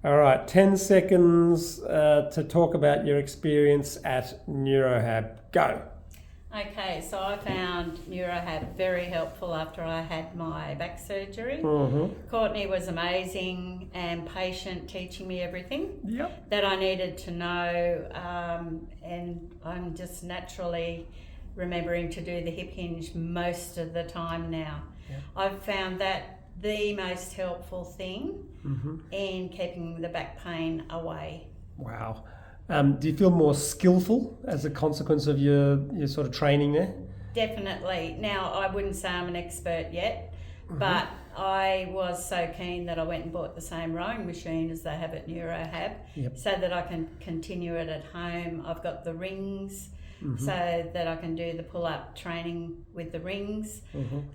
All right, 10 seconds to talk about your experience at NeuroHab. Go. Okay, so I found NeuroHab very helpful after I had my back surgery. Mm-hmm. Courtney was amazing and patient, teaching me everything Yep. that I needed to know, and I'm just naturally remembering to do the hip hinge most of the time now. Yep. I've found that the most helpful thing Mm-hmm. in keeping the back pain away. Wow. Do you feel more skillful as a consequence of your sort of training there? Definitely. Now, I wouldn't say I'm an expert yet, but I was so keen that I went and bought the same rowing machine as they have at NeuroHab, Yep. so that I can continue it at home. I've got the rings, so that I can do the pull-up training with the rings,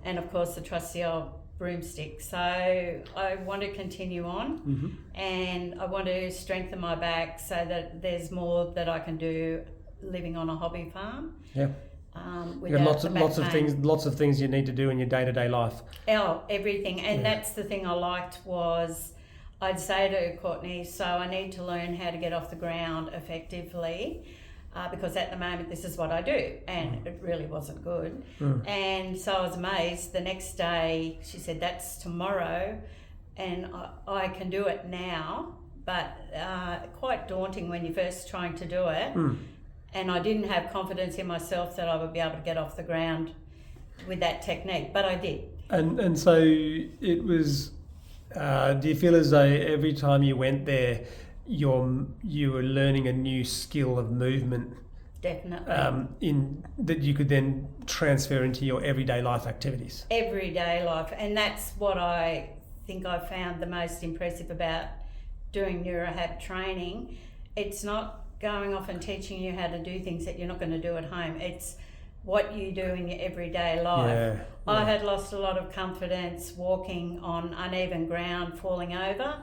and of course the trusty old broomstick. So I want to continue on, and I want to strengthen my back so that there's more that I can do living on a hobby farm. Yeah. Without You've got the back lots of pain. lots of things you need to do in your day-to-day life. Oh, everything. And Yeah. that's the thing I liked was I'd say to Courtney, so I need to learn how to get off the ground effectively, because at the moment this is what I do, and it really wasn't good. And so I was amazed. The next day she said, that's tomorrow, and I can do it now, but quite daunting when you're first trying to do it. And I didn't have confidence in myself that I would be able to get off the ground with that technique, but I did. And so it was. Do you feel as though every time you went there, you were learning a new skill of movement, Definitely. in that you could then transfer into your everyday life activities? Everyday life, and that's what I think I found the most impressive about doing NeuroHab training. It's not going off and teaching you how to do things that you're not going to do at home. It's what you do in your everyday life. Yeah, I had lost a lot of confidence walking on uneven ground, falling over.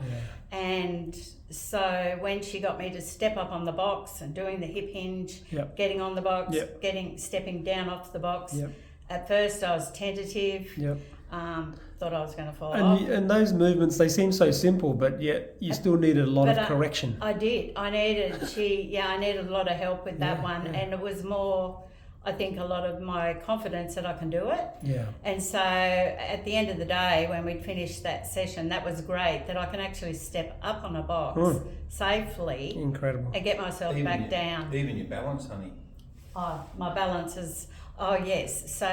And so when she got me to step up on the box and doing the hip hinge, Yep. getting on the box, Yep. stepping down off the box. Yep. At first I was tentative. Yep. Thought I was going to fall off. And those movements, they seem so simple, but yet you still needed a lot of correction. I did. I needed a lot of help with that one, and it was more, I think, a lot of my confidence that I can do it. Yeah. And so at the end of the day, when we'd finished that session, that was great that I can actually step up on a box safely Incredible. and get myself back down. Even your balance, honey. Oh, my balance is, oh yes. So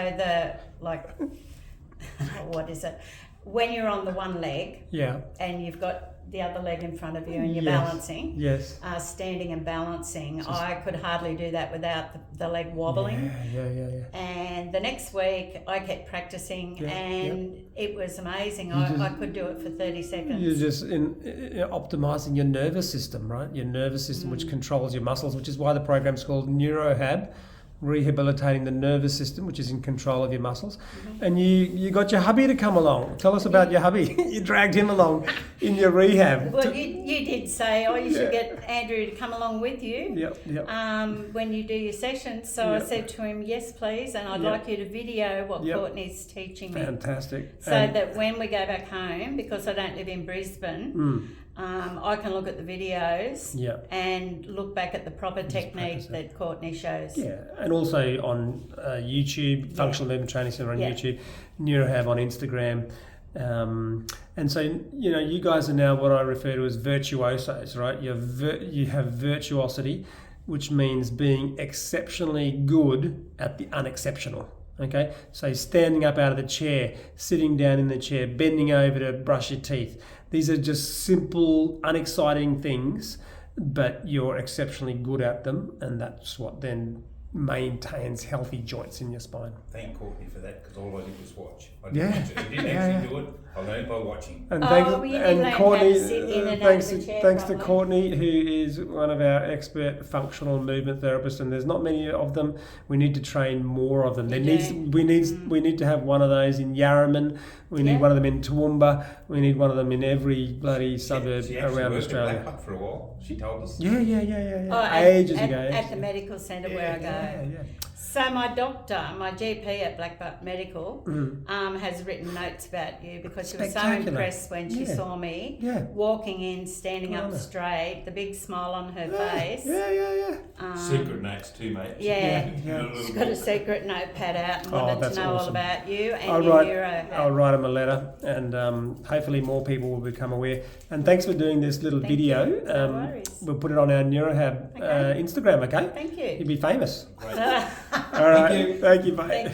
what is it? When you're on the one leg Yeah. and you've got the other leg in front of you and you're Yes. balancing, Yes. standing and balancing, I could hardly do that without the leg wobbling. Yeah. And the next week I kept practicing, Yeah, and it was amazing. You I just- could do it for 30 seconds. You're just optimizing your nervous system, right? Your nervous system, which controls your muscles, which is why the program's called NeuroHab, rehabilitating the nervous system, which is in control of your muscles. And you got your hubby to come along. Tell us about your hubby. You dragged him along in your rehab. Well, you did say, oh, you should get Andrew to come along with you. Yep. When you do your sessions. So I Yep. said to him, yes, please, and I'd Yep. like you to video what Yep. Courtney's teaching me. Fantastic. So that when we go back home, because I don't live in Brisbane, I can look at the videos Yeah. and look back at the proper technique practice it. that Courtney shows. Yeah, and also on YouTube, Functional Movement Training Centre on Yeah. YouTube, NeuroHab on Instagram. And so, you guys are now what I refer to as virtuosos, right? You have virtuosity, which means being exceptionally good at the unexceptional. Okay, so standing up out of the chair, sitting down in the chair, bending over to brush your teeth. These are just simple, unexciting things, but you're exceptionally good at them, and that's what then maintains healthy joints in your spine. Thank Courtney for that, because all I did was watch. I Yeah. didn't actually, do it. I learned by watching. And Oh, thanks, well, you did and learn how to Courtney, sit in and out of thanks, the chair thanks to properly. Courtney, who is one of our expert functional movement therapists, and there's not many of them. We need to train more of them. We need to have one of those in Yarraman. We need Yeah. one of them in Toowoomba. We need one of them in every bloody suburb She actually around worked Australia. at Blackbuck for a while. She told us. Yeah. Oh, Ages at, ago. at the medical centre where I go. Yeah. So my doctor, my GP at Blackbutt Medical, Mm. has written notes about you because she was so Spectacular. impressed when she Yeah. saw me Yeah. walking in, standing Good on up her. straight, the big smile on her Yeah, face. yeah. Secret notes too, mate. Yeah. Yeah. Little She's got a book. secret notepad out and Oh, wanted that's to know all awesome. about you and I'll your write, neuro. I'll write him a letter, and hopefully more people will become aware. And thanks for doing this little Thank video. you. No worries. We'll put it on our NeuroHab Okay. Instagram, okay? Thank You'll you. be famous. Great. All right. you. Thank you, mate. Thank